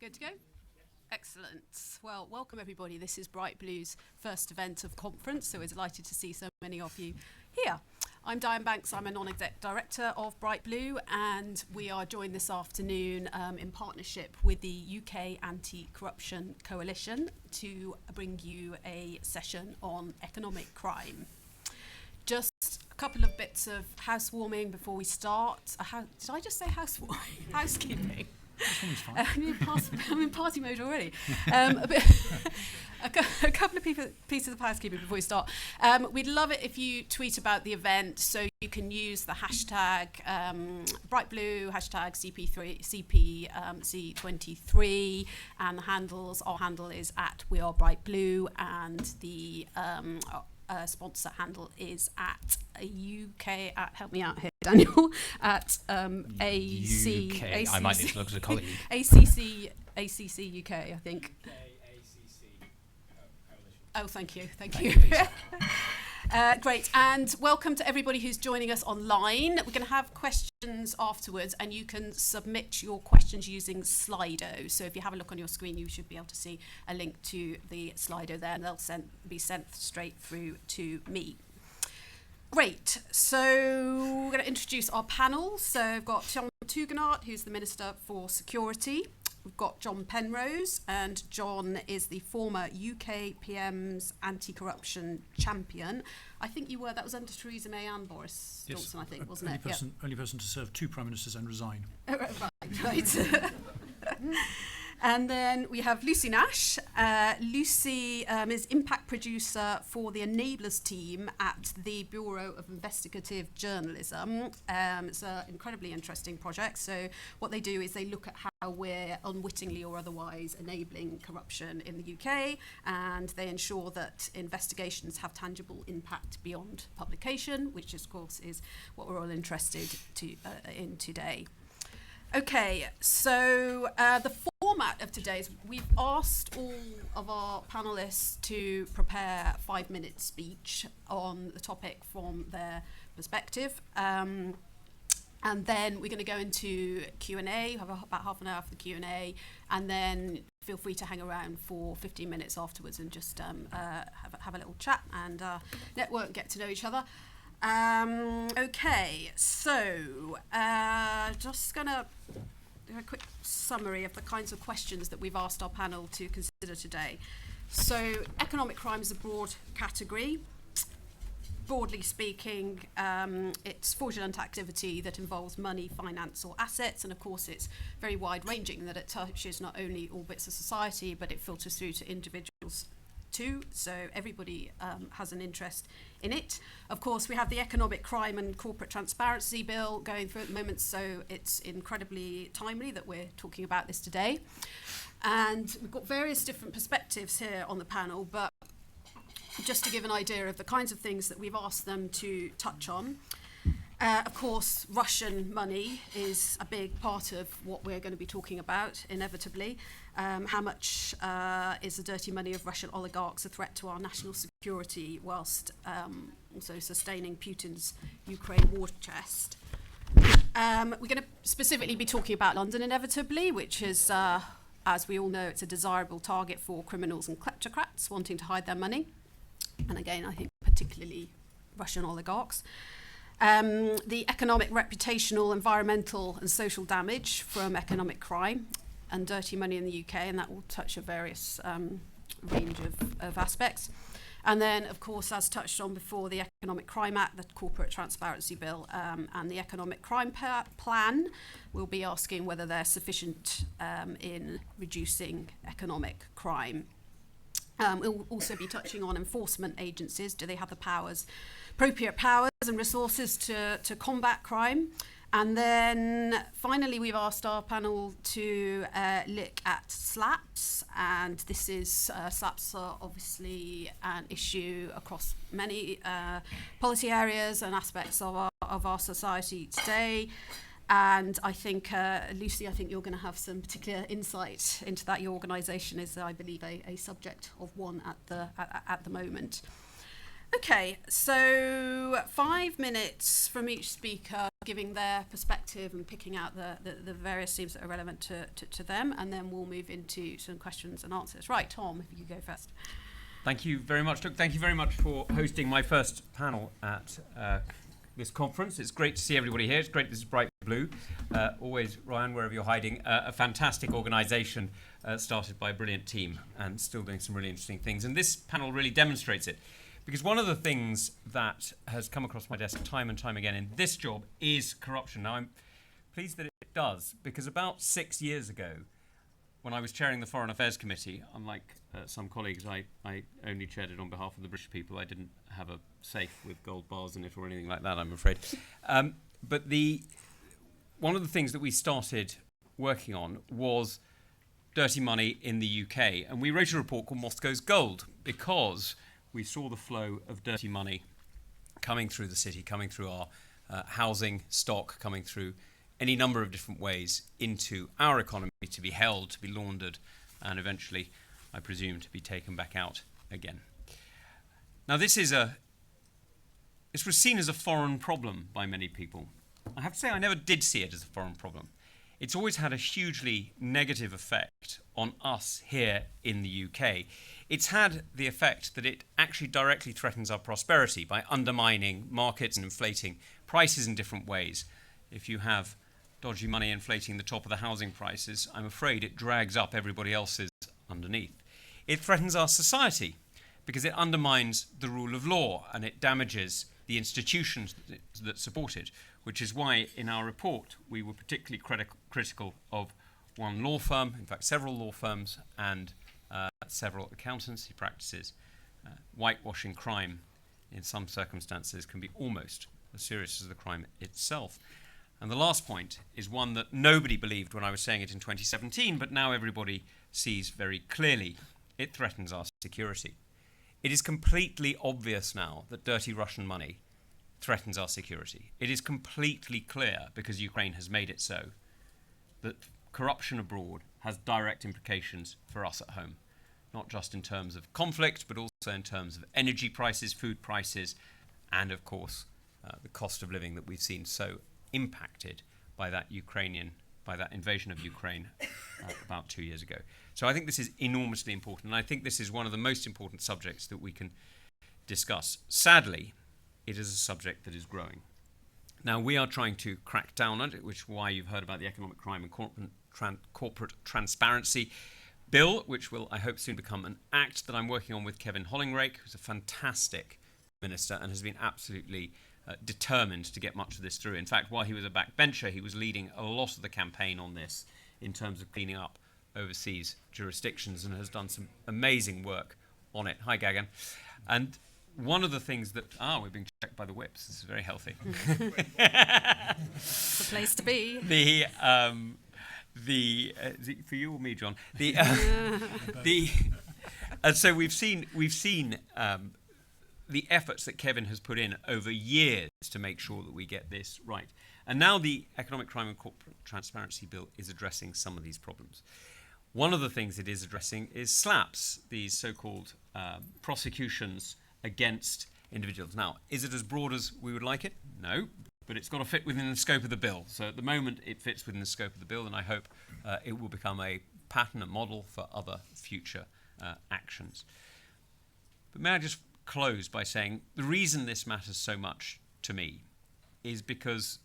Good to go? Excellent. Well, welcome everybody. This is Bright Blue's first event of conference, so we're delighted to see so many of you here. I'm Diane Banks, I'm a non-exec director of Bright Blue, and we are joined this afternoon in partnership with the UK Anti-Corruption Coalition to bring you a session on economic crime. Just a couple of bits of housewarming before we start. Did I just say housewarming? Housekeeping. I'm in party mode already. A couple of pieces of housekeeping before we start. We'd love it if you tweet about the event, so you can use the hashtag BrightBlue, hashtag CPC23, and the handles. Our handle is at @WeAreBrightBlue, and the sponsor handle is at UK, help me out here, Daniel, at AC. I might need to look at a colleague. ACC UK, I think. Oh, thank you. Great, and welcome to everybody who's joining us online. We're going to have questions afterwards, and you can submit your questions using Slido. So if you have a look on your screen, you should be able to see a link to the Slido there, and they'll be sent straight through to me. Great, so we're going to introduce our panel. So we've got Tugendhat, who's the Minister for Security. We've got John Penrose, and John is the former UK PM's anti-corruption champion. I think you were, that was under Theresa May and Boris Johnson, I think, wasn't it? Only person to serve two prime ministers and resign. Right. And then we have Lucy Nash. Lucy is impact producer for the Enablers team at the Bureau of Investigative Journalism. It's an incredibly interesting project. So what they do is they look at how we're unwittingly or otherwise enabling corruption in the UK, and they ensure that investigations have tangible impact beyond publication, which of course is what we're all interested in today. Okay, so the format of today is we've asked all of our panelists to prepare a 5-minute speech on the topic from their perspective. And then we're going to go into Q&A, have about half an hour for the Q&A, and then feel free to hang around for 15 minutes afterwards and just have a little chat and network and get to know each other. Okay, so just going to do a quick summary of the kinds of questions that we've asked our panel to consider today. So economic crime is a broad category. Broadly speaking, it's fraudulent activity that involves money, finance or assets, and of course it's very wide-ranging, that it touches not only all bits of society, but it filters through to individuals too, so everybody has an interest in it. Of course, we have the Economic Crime and Corporate Transparency Bill going through at the moment, so it's incredibly timely that we're talking about this today. And we've got various different perspectives here on the panel, but just to give an idea of the kinds of things that we've asked them to touch on. Of course, Russian money is a big part of what we're going to be talking about, inevitably. How much is the dirty money of Russian oligarchs a threat to our national security, whilst also sustaining Putin's Ukraine war chest? We're going to specifically be talking about London, inevitably, which is, as we all know, it's a desirable target for criminals and kleptocrats wanting to hide their money. And again, I think particularly Russian oligarchs. The economic, reputational, environmental and social damage from economic crime and dirty money in the UK, and that will touch a various range of aspects. And then, of course, as touched on before, the Economic Crime Act, the Corporate Transparency Bill, and the Economic Crime Plan. We'll be asking whether they're sufficient in reducing economic crime. We'll also be touching on enforcement agencies. Do they have the appropriate powers and resources to combat crime? And then finally, we've asked our panel to look at slaps, and this is slaps are obviously an issue across many policy areas and aspects of our society today. And I think, Lucy, I think you're going to have some particular insight into that. Your organisation is, I believe, a subject of one at the moment. Okay, so 5 minutes from each speaker giving their perspective and picking out the various themes that are relevant to them, and then we'll move into some questions and answers. Right, Tom, if you go first. Thank you very much, Doug. Thank you very much for hosting my first panel at this conference. It's great to see everybody here. It's great this is bright blue. Always, Ryan, wherever you're hiding, a fantastic organisation started by a brilliant team and still doing some really interesting things. And this panel really demonstrates it. Because one of the things that has come across my desk time and time again in this job is corruption. Now, I'm pleased that it does, because about 6 years ago, when I was chairing the Foreign Affairs Committee, unlike some colleagues, I only chaired it on behalf of the British people. I didn't have a safe with gold bars in it or anything like that, I'm afraid. But one of the things that we started working on was dirty money in the UK. And we wrote a report called Moscow's Gold, because we saw the flow of dirty money coming through the city, coming through our housing stock, coming through any number of different ways into our economy to be held, to be laundered, and eventually, I presume, to be taken back out again. Now, this was seen as a foreign problem by many people. I have to say I never did see it as a foreign problem. It's always had a hugely negative effect on us here in the UK. It's had the effect that it actually directly threatens our prosperity by undermining markets and inflating prices in different ways. If you have dodgy money inflating the top of the housing prices, I'm afraid it drags up everybody else's underneath. It threatens our society because it undermines the rule of law and it damages the institutions that support it, which is why in our report we were particularly critical of one law firm, in fact several law firms and several accountancy practices. Whitewashing crime in some circumstances can be almost as serious as the crime itself. And the last point is one that nobody believed when I was saying it in 2017, but now everybody sees very clearly. It threatens our security. It is completely obvious now that dirty Russian money threatens our security. It is completely clear, because Ukraine has made it so, that corruption abroad has direct implications for us at home, not just in terms of conflict, but also in terms of energy prices, food prices, and of course, the cost of living that we've seen so impacted by that invasion of Ukraine about 2 years ago. So I think this is enormously important, and I think this is one of the most important subjects that we can discuss. Sadly, it is a subject that is growing. Now, we are trying to crack down on it, which is why you've heard about the Economic Crime and Corporate Transparency Bill, which will, I hope, soon become an act that I'm working on with Kevin Hollingrake, who's a fantastic minister and has been absolutely determined to get much of this through. In fact, while he was a backbencher, he was leading a lot of the campaign on this in terms of cleaning up overseas jurisdictions and has done some amazing work on it. Hi, Gagan. And one of the things that... we're being checked by the whips. This is very healthy. It's the place to be. Is it for you or me, John? And so we've seen the efforts that Kevin has put in over years to make sure that we get this right. And now the Economic Crime and Corporate Transparency Bill is addressing some of these problems. One of the things it is addressing is SLAPPs, these so-called prosecutions against individuals. Now, is it as broad as we would like it? No, but it's got to fit within the scope of the bill. So at the moment, it fits within the scope of the bill, and I hope it will become a pattern, a model for other future actions. But may I just close by saying the reason this matters so much to me is because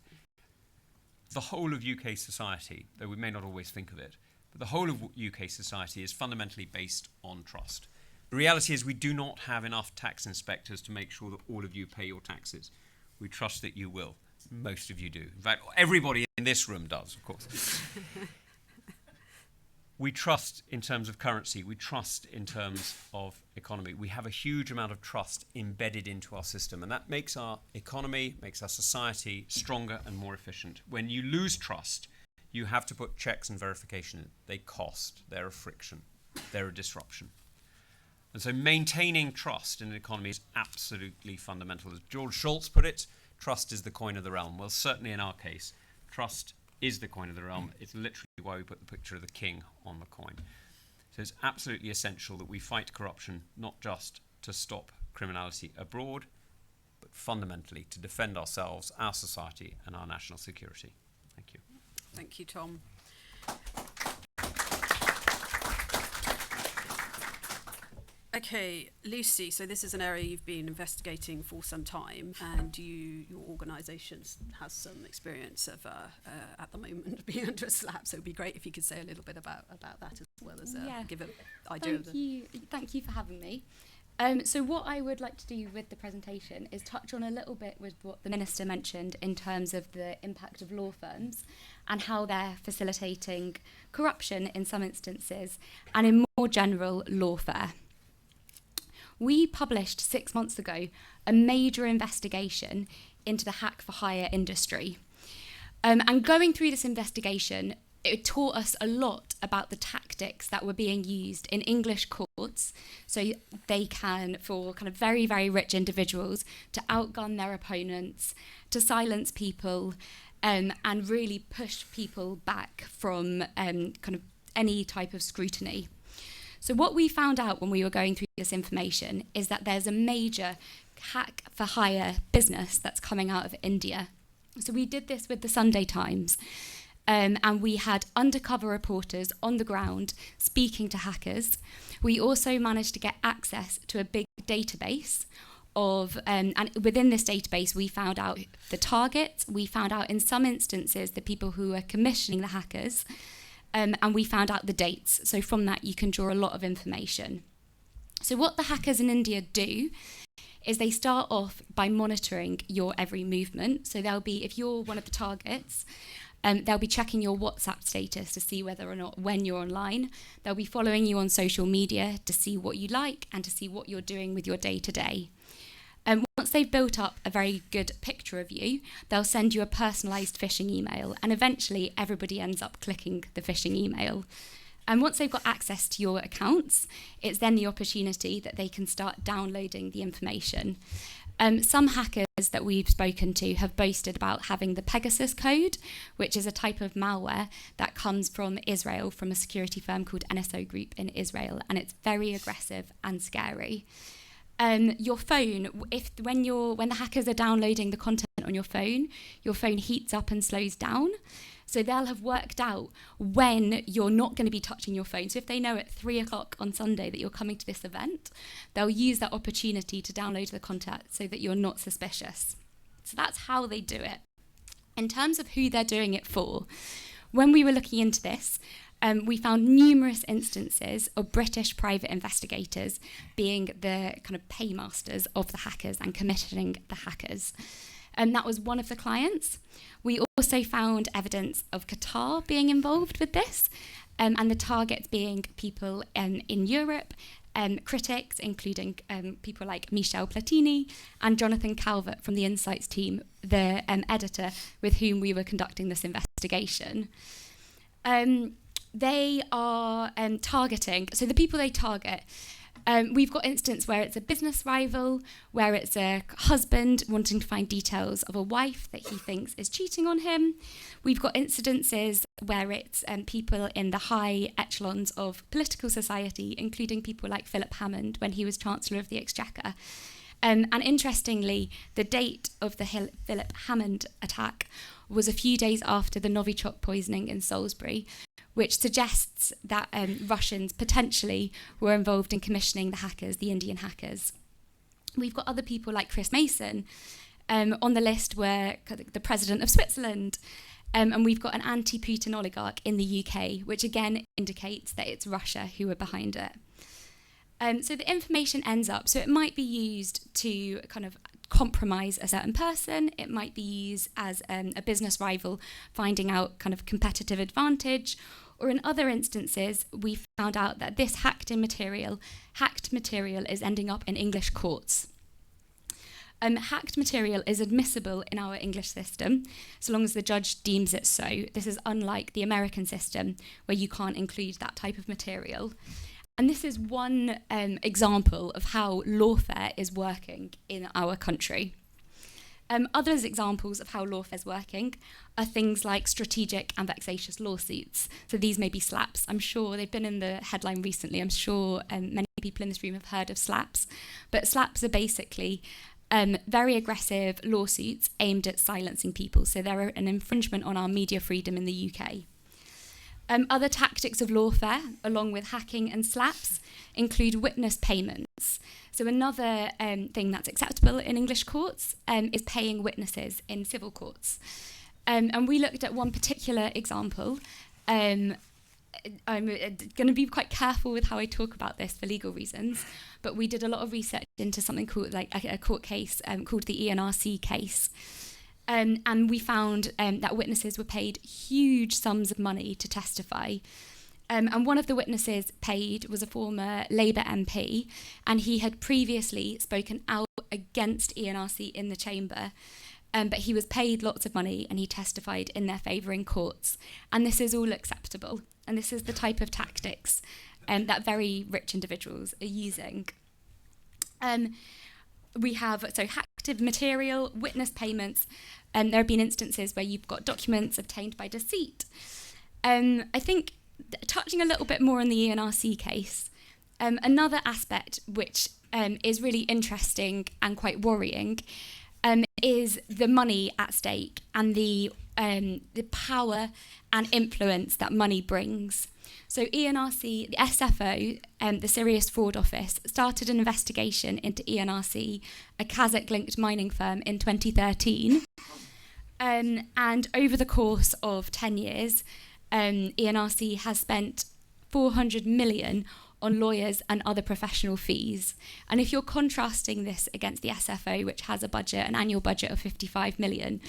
the whole of UK society, though we may not always think of it, but the whole of UK society is fundamentally based on trust. The reality is we do not have enough tax inspectors to make sure that all of you pay your taxes. We trust that you will. Most of you do. In fact, everybody in this room does, of course. We trust in terms of currency. We trust in terms of economy. We have a huge amount of trust embedded into our system, and that makes our economy, makes our society stronger and more efficient. When you lose trust, you have to put checks and verification in. They cost. They're a friction. They're a disruption. And so maintaining trust in an economy is absolutely fundamental. As George Shultz put it, trust is the coin of the realm. Well, certainly in our case, trust is the coin of the realm. It's literally why we put the picture of the king on the coin. So it's absolutely essential that we fight corruption, not just to stop criminality abroad, but fundamentally to defend ourselves, our society, and our national security. Thank you. Thank you, Tom. Okay, Lucy, so this is an area you've been investigating for some time, and your organisation has some experience of, at the moment, being under a slap, so it would be great if you could say a little bit about that as well as give an idea of the... Thank you for having me. So what I would like to do with the presentation is touch on a little bit with what the Minister mentioned in terms of the impact of law firms and how they're facilitating corruption in some instances and in more general lawfare. We published 6 months ago a major investigation into the hack for hire industry. And going through this investigation, it taught us a lot about the tactics that were being used in English courts, so they can, for kind of very, very rich individuals, to outgun their opponents, to silence people, and really push people back from kind of any type of scrutiny. So what we found out when we were going through this information is that there's a major hack for hire business that's coming out of India. So we did this with the Sunday Times, and we had undercover reporters on the ground speaking to hackers. We also managed to get access to a big database of, and within this database we found out the targets, we found out in some instances the people who were commissioning the hackers, and we found out the dates. So from that you can draw a lot of information. So what the hackers in India do is they start off by monitoring your every movement. So they'll be, if you're one of the targets, they'll be checking your WhatsApp status to see whether or not when you're online. They'll be following you on social media to see what you like and to see what you're doing with your day-to-day. Once they've built up a very good picture of you, they'll send you a personalised phishing email, and eventually everybody ends up clicking the phishing email. And once they've got access to your accounts, it's then the opportunity that they can start downloading the information. Some hackers that we've spoken to have boasted about having the Pegasus code, which is a type of malware that comes from Israel, from a security firm called NSO Group in Israel, and it's very aggressive and scary. Your phone, when the hackers are downloading the content on your phone heats up and slows down. So they'll have worked out when you're not going to be touching your phone. So if they know at 3:00 on Sunday that you're coming to this event, they'll use that opportunity to download the content so that you're not suspicious. So that's how they do it. In terms of who they're doing it for, when we were looking into this, we found numerous instances of British private investigators being the kind of paymasters of the hackers and commissioning the hackers. And that was one of the clients. We also found evidence of Qatar being involved with this, and the targets being people in Europe, critics, including people like Michel Platini and Jonathan Calvert from the Insights team, the editor with whom we were conducting this investigation. They are targeting, so the people they target, we've got instance where it's a business rival, where it's a husband wanting to find details of a wife that he thinks is cheating on him. We've got incidences where it's people in the high echelons of political society, including people like Philip Hammond when he was Chancellor of the Exchequer. And interestingly, the date of the Philip Hammond attack was a few days after the Novichok poisoning in Salisbury, which suggests that Russians potentially were involved in commissioning the hackers, the Indian hackers. We've got other people like Chris Mason. On the list were the president of Switzerland, and we've got an anti-Putin oligarch in the UK, which again indicates that it's Russia who are behind it. So the information ends up, so it might be used to kind of compromise a certain person, it might be used as a business rival finding out kind of competitive advantage, or in other instances, we found out that this hacked material is ending up in English courts. Hacked material is admissible in our English system, so long as the judge deems it so. This is unlike the American system, where you can't include that type of material. And this is one example of how lawfare is working in our country. Other examples of how lawfare is working are things like strategic and vexatious lawsuits. So these may be slaps. I'm sure they've been in the headline recently. I'm sure many people in this room have heard of slaps. But slaps are basically very aggressive lawsuits aimed at silencing people. So they're an infringement on our media freedom in the UK. Other tactics of lawfare, along with hacking and slaps, include witness payments. So another thing that's acceptable in English courts is paying witnesses in civil courts. And we looked at one particular example. I'm going to be quite careful with how I talk about this for legal reasons, but we did a lot of research into something called like a court case called the ENRC case. And we found that witnesses were paid huge sums of money to testify. And one of the witnesses paid was a former Labour MP, and he had previously spoken out against ENRC in the chamber. But he was paid lots of money and he testified in their favour in courts. And this is all acceptable. And this is the type of tactics that very rich individuals are using. We have hacked material, witness payments, and there have been instances where you've got documents obtained by deceit. I think touching a little bit more on the ENRC case, another aspect which is really interesting and quite worrying is the money at stake and the power and influence that money brings. So ENRC, the SFO, the Serious Fraud Office, started an investigation into ENRC, a Kazakh-linked mining firm, in 2013. And over the course of 10 years, ENRC has spent 400 million on lawyers and other professional fees. And if you're contrasting this against the SFO, which has an annual budget of 55 million,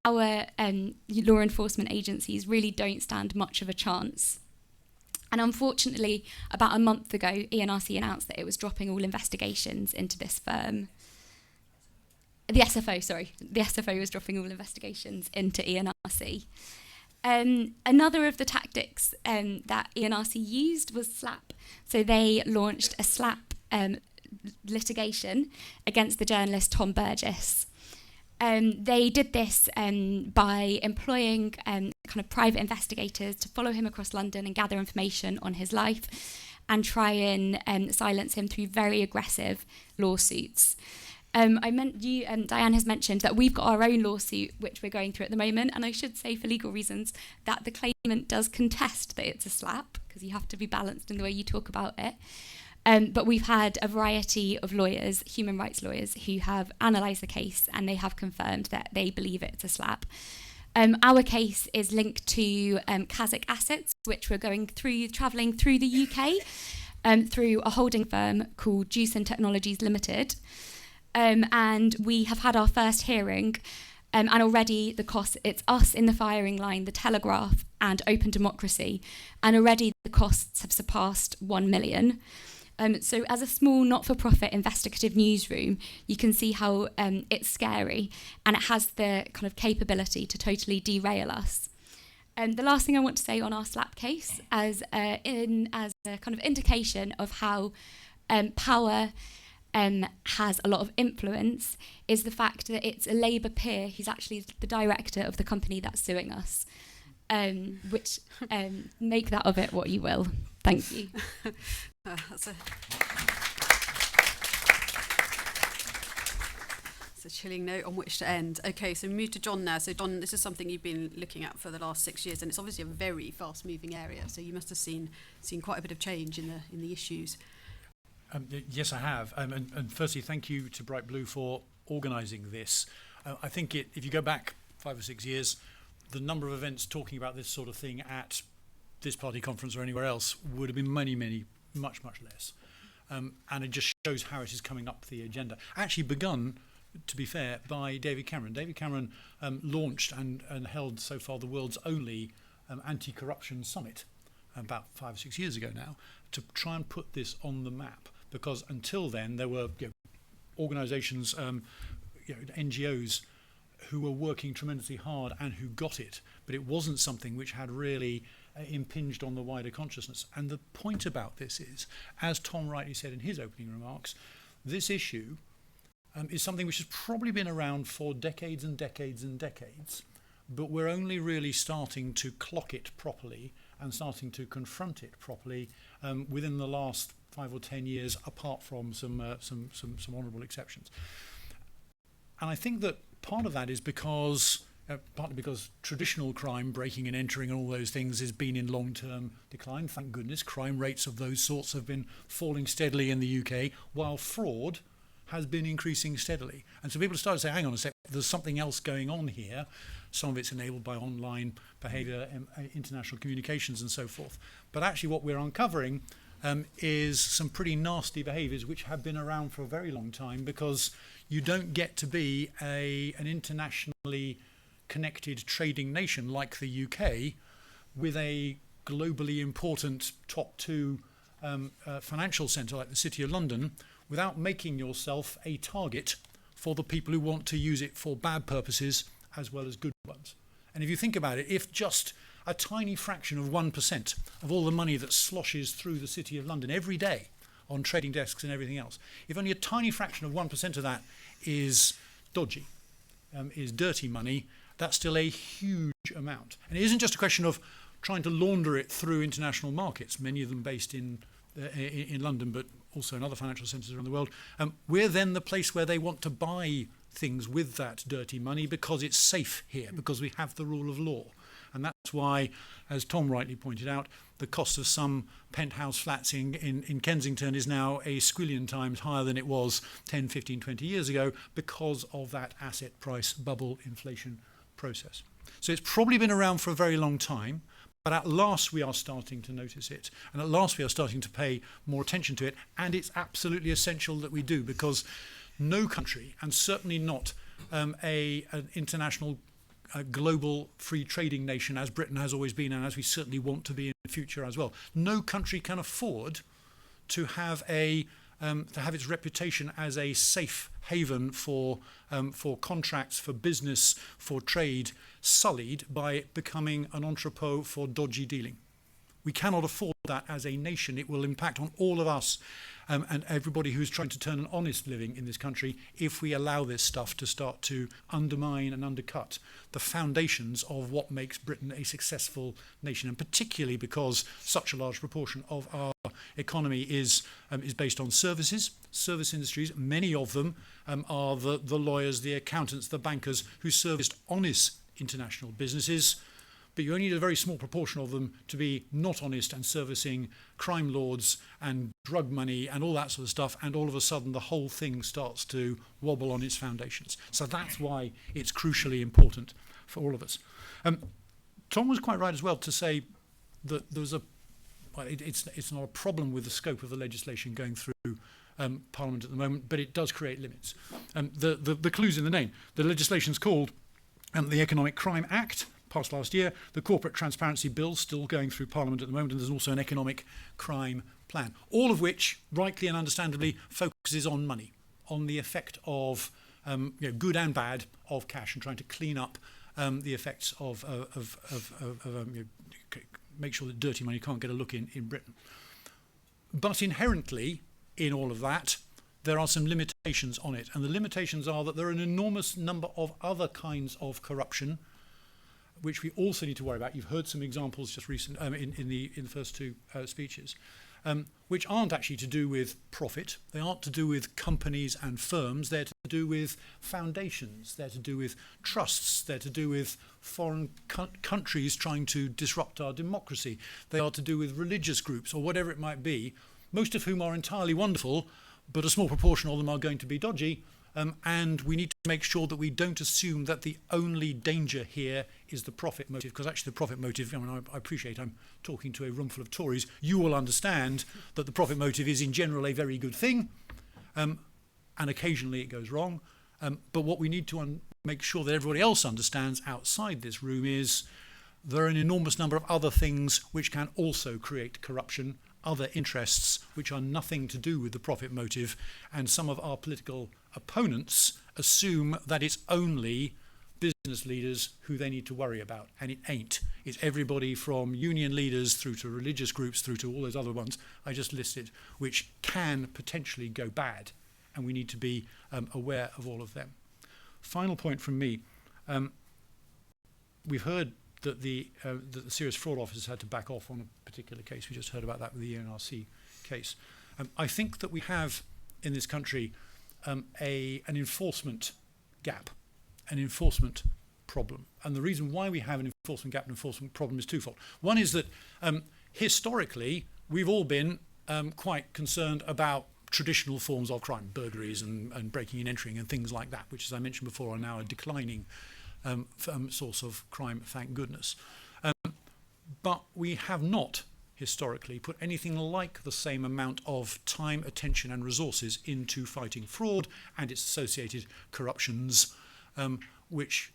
our law enforcement agencies really don't stand much of a chance. And unfortunately, about a month ago, ENRC announced that it was dropping all investigations into this firm. The SFO was dropping all investigations into ENRC. Another of the tactics that ENRC used was SLAP. So they launched a SLAP litigation against the journalist Tom Burgess. They did this by employing kind of private investigators to follow him across London and gather information on his life and try and silence him through very aggressive lawsuits. Diane has mentioned that we've got our own lawsuit, which we're going through at the moment, and I should say for legal reasons that the claimant does contest that it's a slap, because you have to be balanced in the way you talk about it. But we've had a variety of lawyers, human rights lawyers, who have analysed the case and they have confirmed that they believe it's a slap. Our case is linked to Kazakh assets, which were travelling through the UK through a holding firm called Tugendhat Technologies Limited. And we have had our first hearing, and already it's us in the firing line, the Telegraph and Open Democracy, and already the costs have surpassed 1 million. So as a small not-for-profit investigative newsroom, you can see how it's scary and it has the kind of capability to totally derail us. The last thing I want to say on our SLAP case as a kind of indication of how power has a lot of influence is the fact that it's a Labour peer who's actually the director of the company that's suing us, which make that of it what you will. Thank you. That's a chilling note on which to end. Okay, so move to John now. So John, this is something you've been looking at for the last 6 years, and it's obviously a very fast-moving area. So you must have seen quite a bit of change in the issues. Yes, I have. And firstly, thank you to Bright Blue for organising this. I think if you go back 5 or 6 years, the number of events talking about this sort of thing at this party conference or anywhere else would have been much less. And it just shows how it is coming up the agenda. Actually begun, to be fair, by David Cameron. David Cameron launched and held so far the world's only anti-corruption summit about 5 or 6 years ago now, to try and put this on the map. Because until then, there were organisations, NGOs, who were working tremendously hard and who got it, but it wasn't something which had really impinged on the wider consciousness. And the point about this is, as Tom rightly said in his opening remarks, this issue is something which has probably been around for decades and decades and decades, but we're only really starting to clock it properly and starting to confront it properly within the last 5 or 10 years, apart from some honourable exceptions. And I think that part of that is because, partly because traditional crime, breaking and entering and all those things, has been in long-term decline. Thank goodness, crime rates of those sorts have been falling steadily in the UK, while fraud has been increasing steadily. And so people start to say, hang on a sec, there's something else going on here. Some of it's enabled by online behaviour, international communications and so forth. But actually what we're uncovering is some pretty nasty behaviours which have been around for a very long time, because you don't get to be an internationally connected trading nation like the UK with a globally important top two financial centre like the City of London without making yourself a target for the people who want to use it for bad purposes as well as good ones. And if you think about it, if just a tiny fraction of 1% of all the money that sloshes through the City of London every day on trading desks and everything else, if only a tiny fraction of 1% of that is dodgy, is dirty money, that's still a huge amount. And it isn't just a question of trying to launder it through international markets, many of them based in London, but also in other financial centres around the world. We're then the place where they want to buy things with that dirty money because it's safe here, because we have the rule of law. And that's why, as Tom rightly pointed out, the cost of some penthouse flats in Kensington is now a squillion times higher than it was 10, 15, 20 years ago because of that asset price bubble inflation process. So it's probably been around for a very long time, but at last we are starting to notice it. And at last we are starting to pay more attention to it. And it's absolutely essential that we do, because no country, and certainly not an international global free trading nation as Britain has always been, and as we certainly want to be in the future as well, no country can afford to have its reputation as a safe haven for contracts, for business, for trade, sullied by becoming an entrepot for dodgy dealing. We cannot afford that as a nation. It will impact on all of us and everybody who's trying to turn an honest living in this country if we allow this stuff to start to undermine and undercut the foundations of what makes Britain a successful nation, and particularly because such a large proportion of our economy is based on service industries. Many of them are the lawyers, the accountants, the bankers who serviced honest international businesses. But you only need a very small proportion of them to be not honest and servicing crime lords and drug money and all that sort of stuff, and all of a sudden the whole thing starts to wobble on its foundations. So that's why it's crucially important for all of us. Tom was quite right as well to say that it's not a problem with the scope of the legislation going through Parliament at the moment, but it does create limits. The clue's in the name. The legislation's called the Economic Crime Act, passed last year. The Corporate Transparency Bill, still going through Parliament at the moment, and there's also an Economic Crime Plan, all of which, rightly and understandably, focuses on money, on the effect of good and bad of cash, and trying to clean up the effects of make sure that dirty money can't get a look in Britain. But inherently, in all of that, there are some limitations on it, and the limitations are that there are an enormous number of other kinds of corruption which we also need to worry about. You've heard some examples just recent in the first two speeches, which aren't actually to do with profit. They aren't to do with companies and firms. They're to do with foundations. They're to do with trusts. They're to do with foreign countries trying to disrupt our democracy. They are to do with religious groups or whatever it might be, most of whom are entirely wonderful, but a small proportion of them are going to be dodgy. And we need to make sure that we don't assume that the only danger here is the profit motive, because actually the profit motive, I appreciate I'm talking to a room full of Tories, you will understand that the profit motive is in general a very good thing, and occasionally it goes wrong. But what we need to make sure that everybody else understands outside this room is there are an enormous number of other things which can also create corruption, other interests which are nothing to do with the profit motive, and some of our political opponents assume that it's only business leaders who they need to worry about, and it ain't. It's everybody from union leaders through to religious groups through to all those other ones I just listed, which can potentially go bad, and we need to be aware of all of them. Final point from me. We've heard that the serious fraud officers had to back off on a particular case. We just heard about that with the ENRC case. I think that we have in this country an enforcement gap, an enforcement problem. And the reason why we have an enforcement gap and enforcement problem is twofold. One is that historically, we've all been quite concerned about traditional forms of crime, burglaries and breaking and entering and things like that, which, as I mentioned before, are now a declining source of crime, thank goodness. But we have not historically put anything like the same amount of time, attention and resources into fighting fraud and its associated corruptions, which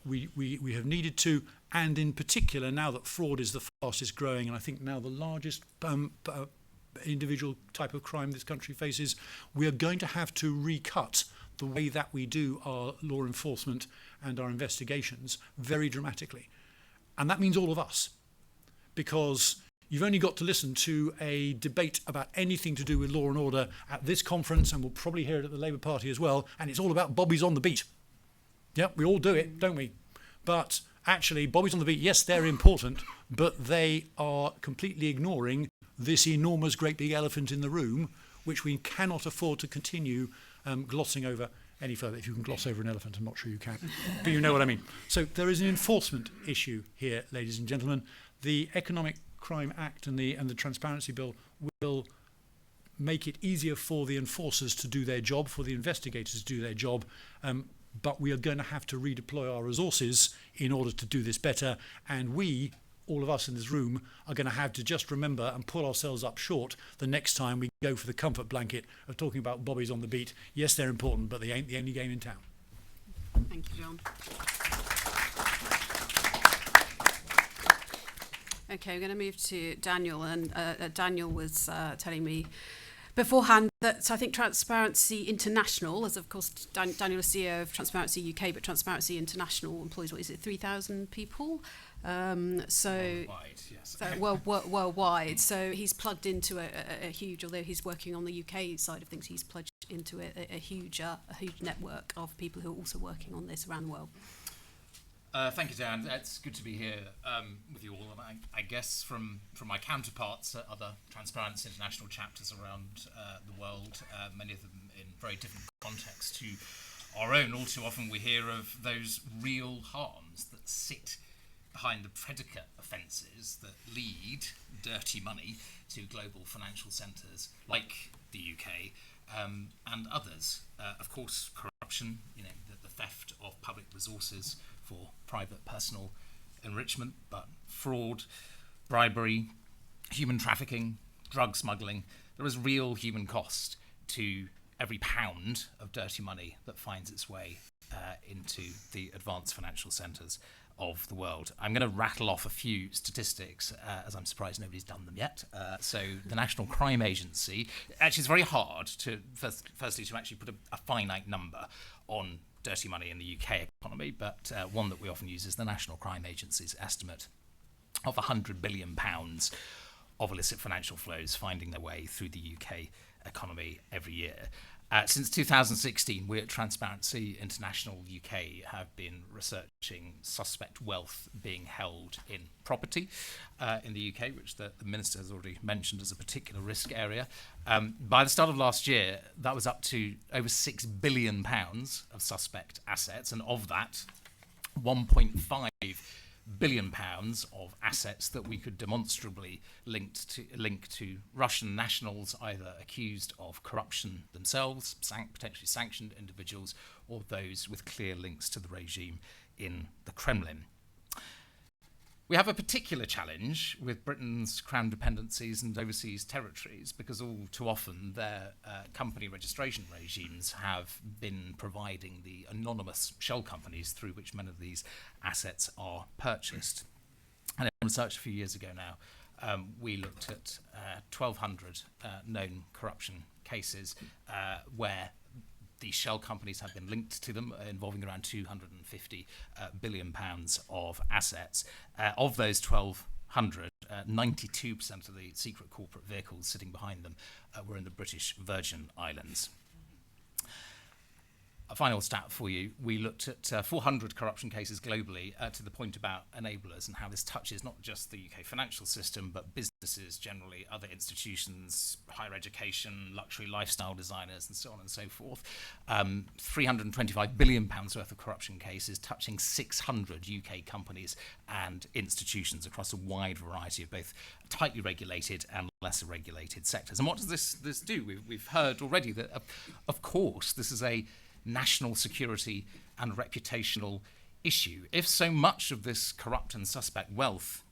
we have needed to, and in particular now that fraud is the fastest growing and I think now the largest individual type of crime this country faces, we are going to have to recut the way that we do our law enforcement and our investigations very dramatically. And that means all of us, because you've only got to listen to a debate about anything to do with law and order at this conference, and we'll probably hear it at the Labour Party as well, and it's all about bobbies on the beat. Yeah, we all do it, don't we? But actually, bobbies on the beat, yes, they're important, but they are completely ignoring this enormous, great big elephant in the room, which we cannot afford to continue glossing over any further. If you can gloss over an elephant, I'm not sure you can, but you know what I mean. So there is an enforcement issue here, ladies and gentlemen. The Economic Crime Act and the Transparency Bill will make it easier for the enforcers to do their job, for the investigators to do their job, but we are going to have to redeploy our resources in order to do this better, and we, all of us in this room, are going to have to just remember and pull ourselves up short the next time we go for the comfort blanket of talking about bobbies on the beat. Yes, they're important, but they ain't the only game in town. Thank you, John. Okay, we're going to move to Daniel, and Daniel was telling me beforehand that I think Transparency International, as of course Daniel is CEO of Transparency UK, but Transparency International employs, what is it, 3,000 people? Worldwide, yes. Worldwide. So he's plugged into a huge, although he's working on the UK side of things, he's plugged into a huge network of people who are also working on this around the world. Thank you, Dan. It's good to be here with you all. And I guess from my counterparts at other Transparency International chapters around the world, many of them in very different contexts to our own, all too often we hear of those real harms that sit behind the predicate offences that lead dirty money to global financial centres like the UK and others. Of course, corruption, the theft of public resources for private personal enrichment, but fraud, bribery, human trafficking, drug smuggling, there is real human cost to every pound of dirty money that finds its way into the advanced financial centres of the world. I'm going to rattle off a few statistics, as I'm surprised nobody's done them yet. So the National Crime Agency, actually it's very hard to, firstly, to actually put a finite number on dirty money in the UK economy, but one that we often use is the National Crime Agency's estimate of £100 billion of illicit financial flows finding their way through the UK economy every year. Since 2016, we at Transparency International UK have been researching suspect wealth being held in property in the UK, which the Minister has already mentioned as a particular risk area. By the start of last year, that was up to over £6 billion of suspect assets, and of that, £1.5 billion of assets that we could demonstrably link to Russian nationals, either accused of corruption themselves, potentially sanctioned individuals, or those with clear links to the regime in the Kremlin. We have a particular challenge with Britain's crown dependencies and overseas territories, because all too often their company registration regimes have been providing the anonymous shell companies through which many of these assets are purchased. And in research a few years ago now, we looked at 1,200 known corruption cases where these shell companies have been linked to them, involving around £250 billion of assets. Of those 1,200, 92% of the secret corporate vehicles sitting behind them were in the British Virgin Islands. A final stat for you. We looked at 400 corruption cases globally to the point about enablers and how this touches not just the UK financial system, but businesses generally, other institutions, higher education, luxury lifestyle designers, and so on and so forth. £325 billion worth of corruption cases touching 600 UK companies and institutions across a wide variety of both tightly regulated and lesser regulated sectors. And what does this do? We've heard already that, of course, this is a national security and reputational issue. If so much of this corrupt and suspect wealth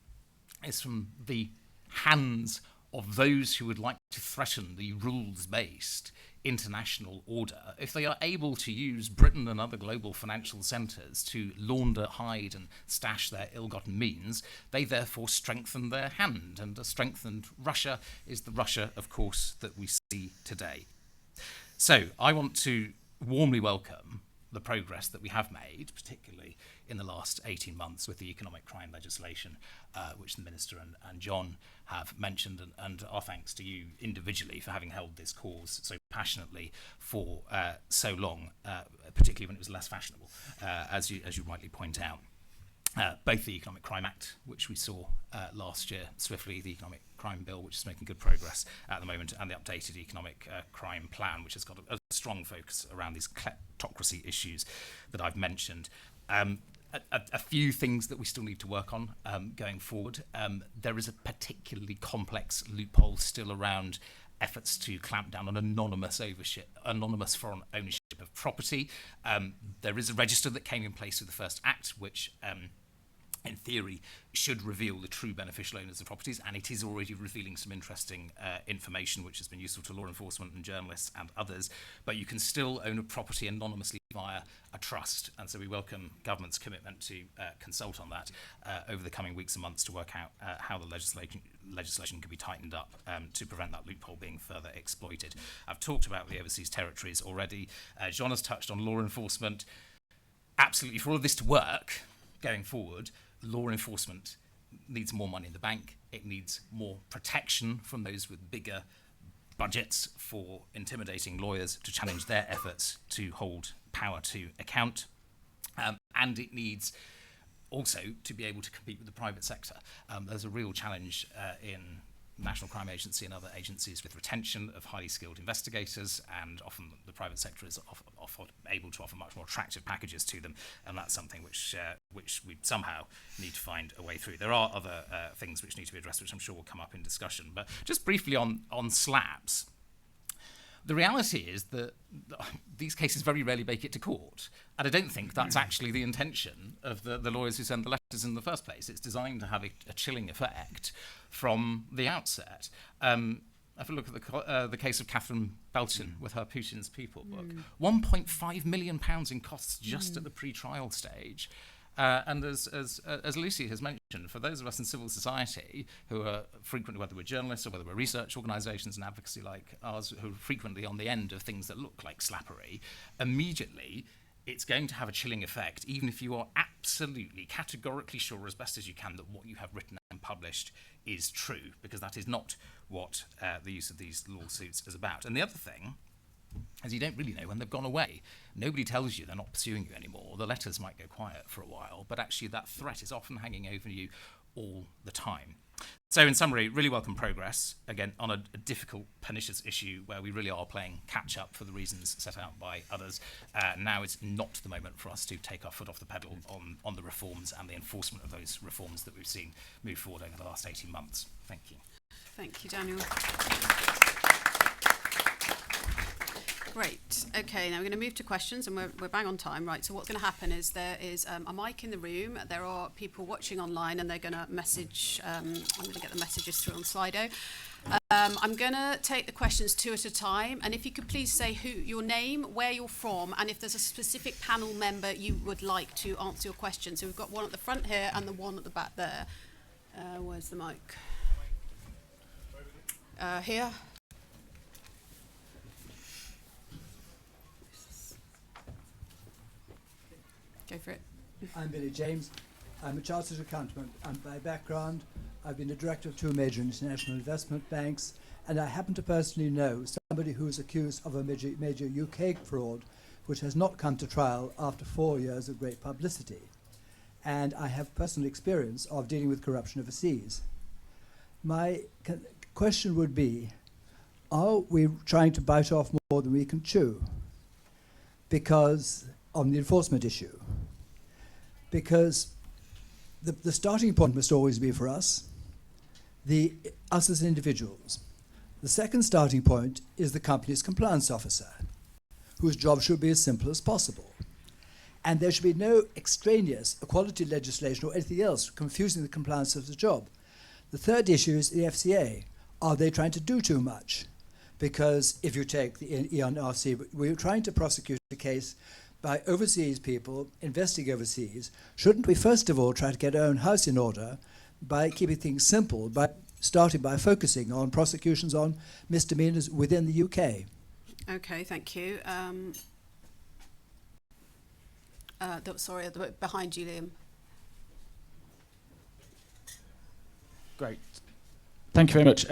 is from the hands of those who would like to threaten the rules-based international order, if they are able to use Britain and other global financial centres to launder, hide and stash their ill-gotten means, they therefore strengthen their hand, and a strengthened Russia is the Russia, of course, that we see today. So I want to warmly welcome the progress that we have made, particularly in the last 18 months with the economic crime legislation, which the Minister and John have mentioned, and our thanks to you individually for having held this cause so passionately for so long, particularly when it was less fashionable, as you rightly point out. Both the Economic Crime Act, which we saw last year swiftly, the Economic Crime Bill, which is making good progress at the moment, and the updated Economic Crime Plan, which has got a strong focus around these kleptocracy issues that I've mentioned. A few things that we still need to work on going forward. There is a particularly complex loophole still around efforts to clamp down on anonymous foreign ownership of property. There is a register that came in place with the first Act, which in theory should reveal the true beneficial owners of properties, and it is already revealing some interesting information which has been useful to law enforcement and journalists and others. But you can still own a property anonymously via a trust, and so we welcome government's commitment to consult on that over the coming weeks and months to work out how the legislation can be tightened up to prevent that loophole being further exploited. I've talked about the overseas territories already. John has touched on law enforcement. Absolutely, for all of this to work going forward, law enforcement needs more money in the bank. It needs more protection from those with bigger budgets for intimidating lawyers to challenge their efforts to hold power to account. And it needs also to be able to compete with the private sector. There's a real challenge in National Crime Agency and other agencies with retention of highly skilled investigators, and often the private sector is able to offer much more attractive packages to them, and that's something which we somehow need to find a way through. There are other things which need to be addressed, which I'm sure will come up in discussion. But just briefly on slaps, the reality is that these cases very rarely make it to court. And I don't think that's actually the intention of the lawyers who send the letters in the first place. It's designed to have a chilling effect from the outset. If we look at the case of Catherine Belton with her Putin's People book, £1.5 million in costs just at the pre-trial stage. And as Lucy has mentioned, for those of us in civil society who are frequently, whether we're journalists or whether we're research organisations and advocacy like ours, who are frequently on the end of things that look like slappery, immediately it's going to have a chilling effect, even if you are absolutely categorically sure as best as you can that what you have written and published is true, because that is not what the use of these lawsuits is about. And the other thing is you don't really know when they've gone away. Nobody tells you they're not pursuing you anymore. The letters might go quiet for a while, but actually that threat is often hanging over you all the time. So in summary, really welcome progress, again, on a difficult, pernicious issue where we really are playing catch-up for the reasons set out by others. Now is not the moment for us to take our foot off the pedal on the reforms and the enforcement of those reforms that we've seen move forward over the last 18 months. Thank you. Thank you, Daniel. Great. Okay, now we're going to move to questions, and we're bang on time, right? So what's going to happen is there is a mic in the room. There are people watching online, and they're going to message. I'm going to get the messages through on Slido. I'm going to take the questions two at a time, and if you could please say your name, where you're from, and if there's a specific panel member you would like to answer your question. So we've got one at the front here and the one at the back there. Where's the mic? Here. Go for it. I'm Billy James. I'm a chartered accountant, and by background, I've been a director of two major international investment banks, and I happen to personally know somebody who is accused of a major UK fraud which has not come to trial after 4 years of great publicity. And I have personal experience of dealing with corruption overseas. My question would be, are we trying to bite off more than we can chew? Because, on the enforcement issue, because the starting point must always be for us as individuals. The second starting point is the company's compliance officer, whose job should be as simple as possible. And there should be no extraneous equality legislation or anything else confusing the compliance of the job. The third issue is the FCA. Are they trying to do too much? Because if you take the ENRC, we're trying to prosecute a case by overseas people investing overseas. Shouldn't we first of all try to get our own house in order by keeping things simple, by starting by focusing on prosecutions on misdemeanors within the UK? Okay, thank you. Sorry, behind you, Liam. Great. Thank you very much.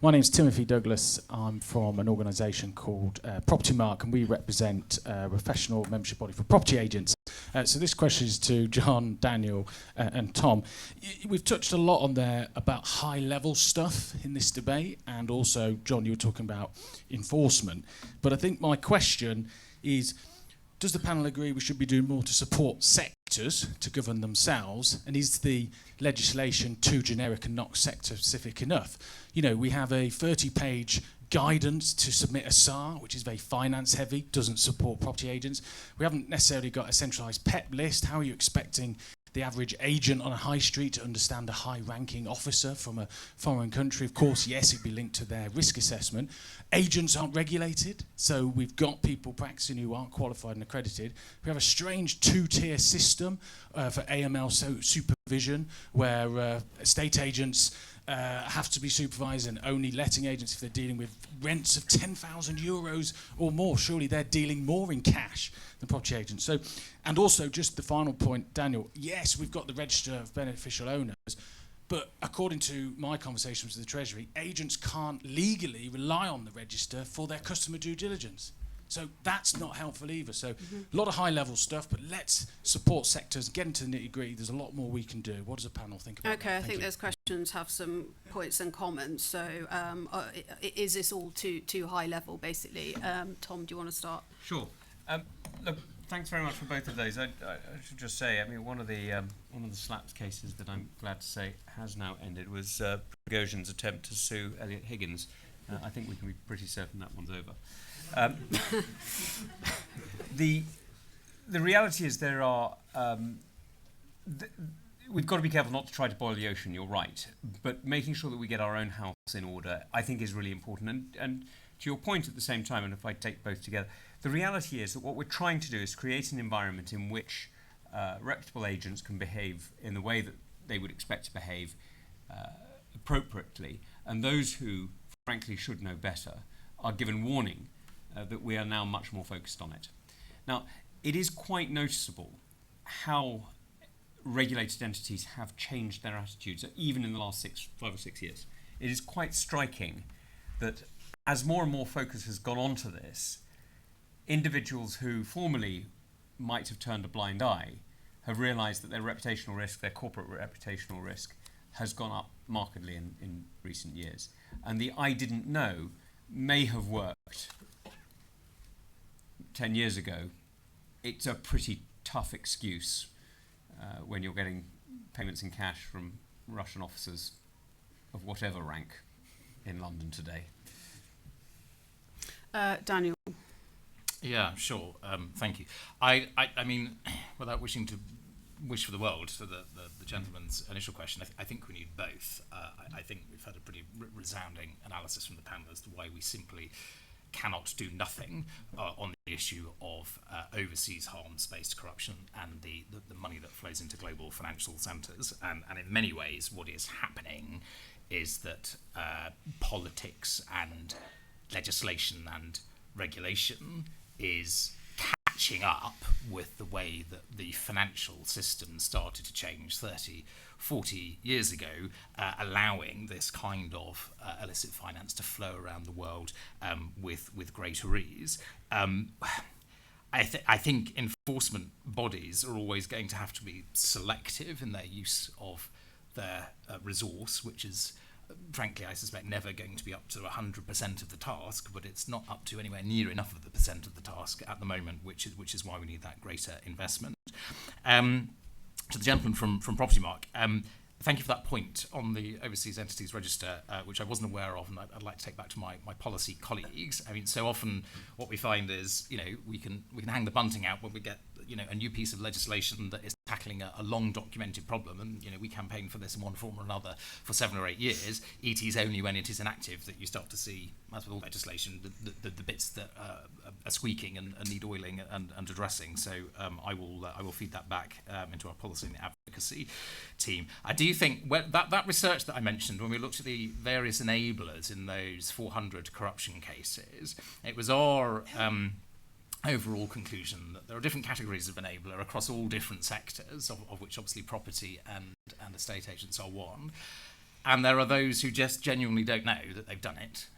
My name's Timothy Douglas. I'm from an organisation called Property Mark, and we represent a professional membership body for property agents. So this question is to John, Daniel, and Tom. We've touched a lot on there about high-level stuff in this debate, and also, John, you were talking about enforcement. But I think my question is, does the panel agree we should be doing more to support sectors to govern themselves? And is the legislation too generic and not sector-specific enough? You know, we have a 30-page guidance to submit a SAR, which is very finance-heavy, doesn't support property agents. We haven't necessarily got a centralised PEP list. How are you expecting the average agent on a high street to understand a high-ranking officer from a foreign country? Of course, yes, it'd be linked to their risk assessment. Agents aren't regulated, so we've got people practicing who aren't qualified and accredited. We have a strange two-tier system for AML supervision, where estate agents have to be supervised, and only letting agents if they're dealing with rents of €10,000 or more. Surely they're dealing more in cash than property agents. So, and also, just the final point, Daniel, yes, we've got the register of beneficial owners, but according to my conversations with the Treasury, agents can't legally rely on the register for their customer due diligence. So that's not helpful either. So a lot of high-level stuff, but let's support sectors, get into the nitty-gritty. There's a lot more we can do. What does the panel think about that? Okay, I think those questions have some points and comments. So is this all too high level, basically? Tom, do you want to start? Sure. Look, thanks very much for both of those. I should just say, I mean, one of the slaps cases that I'm glad to say has now ended was Prigozhin's attempt to sue Elliot Higgins. I think we can be pretty certain that one's over. The reality is there are we've got to be careful not to try to boil the ocean. You're right, but making sure that we get our own house in order, I think, is really important. And to your point, at the same time, and if I take both together, the reality is that what we're trying to do is create an environment in which reputable agents can behave in the way that they would expect to behave appropriately, and those who, frankly, should know better are given warning that we are now much more focused on it. Now, it is quite noticeable how regulated entities have changed their attitudes, even in the last 5 or 6 years. It is quite striking that as more and more focus has gone on to this, individuals who formerly might have turned a blind eye have realised that their reputational risk, their corporate reputational risk, has gone up markedly in recent years. And the I didn't know may have worked 10 years ago. It's a pretty tough excuse when you're getting payments in cash from Russian officers of whatever rank in London today. Daniel. Yeah, sure. Thank you. I mean, without wishing to wish for the world for the gentleman's initial question, I think we need both. I think we've had a pretty resounding analysis from the panel as to why we simply cannot do nothing on the issue of overseas harms-based corruption and the money that flows into global financial centres. And in many ways, what is happening is that politics and legislation and regulation is catching up with the way that the financial system started to change 30, 40 years ago, allowing this kind of illicit finance to flow around the world with greater ease. I think enforcement bodies are always going to have to be selective in their use of their resource, which is, frankly, I suspect never going to be up to 100% of the task, but it's not up to anywhere near enough of the percent of the task at the moment, which is why we need that greater investment. To the gentleman from Property Mark, thank you for that point on the Overseas Entities Register, which I wasn't aware of, and I'd like to take back to my policy colleagues. I mean, so often what we find is, we can hang the bunting out when we get, a new piece of legislation that is tackling a long documented problem, and we campaign for this in one form or another for 7 or 8 years. It is only when it is enacted that you start to see, as with all legislation, the bits that are squeaking and need oiling and addressing. So I will feed that back into our policy and advocacy team. I do think that research that I mentioned, when we looked at the various enablers in those 400 corruption cases, it was our overall conclusion that there are different categories of enabler across all different sectors, of which obviously property and estate agents are one. And there are those who just genuinely don't know that they've done it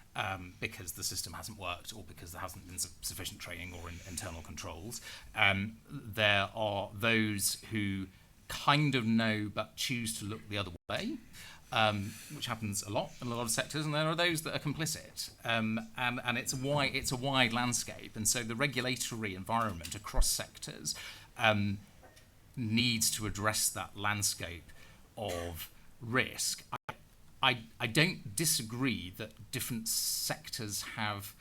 because the system hasn't worked or because there hasn't been sufficient training or internal controls. There are those who kind of know but choose to look the other way, which happens a lot in a lot of sectors, and there are those that are complicit, and it's a wide landscape, and so the regulatory environment across sectors needs to address that landscape of risk. I don't disagree that different sectors have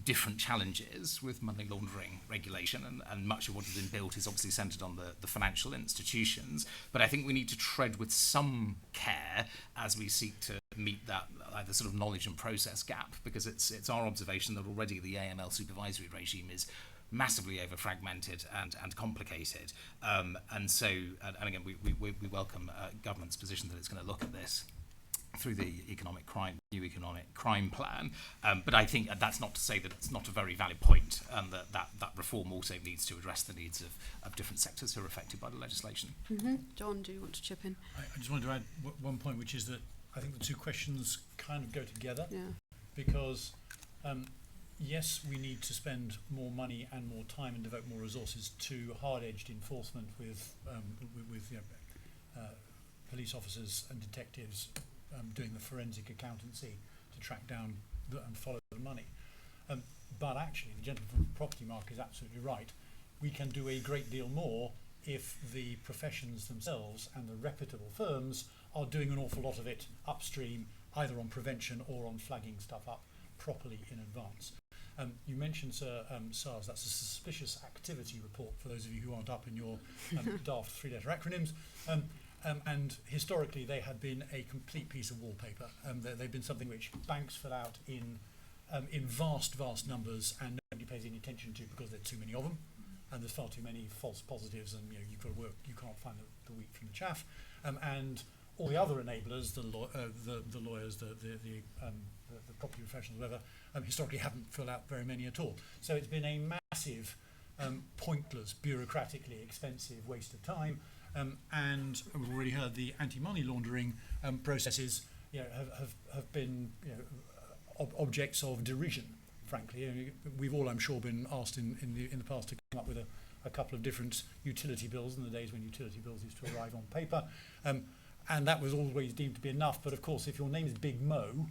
different challenges with money laundering regulation, and much of what has been built is obviously centred on the financial institutions, but I think we need to tread with some care as we seek to meet that the sort of knowledge and process gap, because it's our observation that already the AML supervisory regime is massively over fragmented and complicated, and again we welcome government's position that it's going to look at this through the new economic crime plan, but I think that's not to say that it's not a very valid point, and that reform also needs to address the needs of different sectors who are affected by the legislation. Mm-hmm. John, do you want to chip in? I just wanted to add one point, which is that I think the two questions kind of go together, because yes, we need to spend more money and more time and devote more resources to hard-edged enforcement with police officers and detectives doing the forensic accountancy to track down and follow the money. But actually, the gentleman from Property Mark is absolutely right. We can do a great deal more if the professions themselves and the reputable firms are doing an awful lot of it upstream, either on prevention or on flagging stuff up properly in advance. You mentioned, Sir, SARS, that's a suspicious activity report for those of you who aren't up in your daft 3-letter acronyms. And historically, they had been a complete piece of wallpaper. They've been something which banks fill out in vast numbers, and nobody pays any attention to because there are too many of them, and there's far too many false positives, and you've got to work. You can't find the wheat from the chaff. And all the other enablers, the lawyers, the property professionals, whatever, historically haven't filled out very many at all. So it's been a massive, pointless, bureaucratically expensive waste of time. And we've already heard the anti-money laundering processes have been objects of derision, frankly. We've all, I'm sure, been asked in the past to come up with a couple of different utility bills in the days when utility bills used to arrive on paper, and that was always deemed to be enough. But of course, if your name is Big Mo,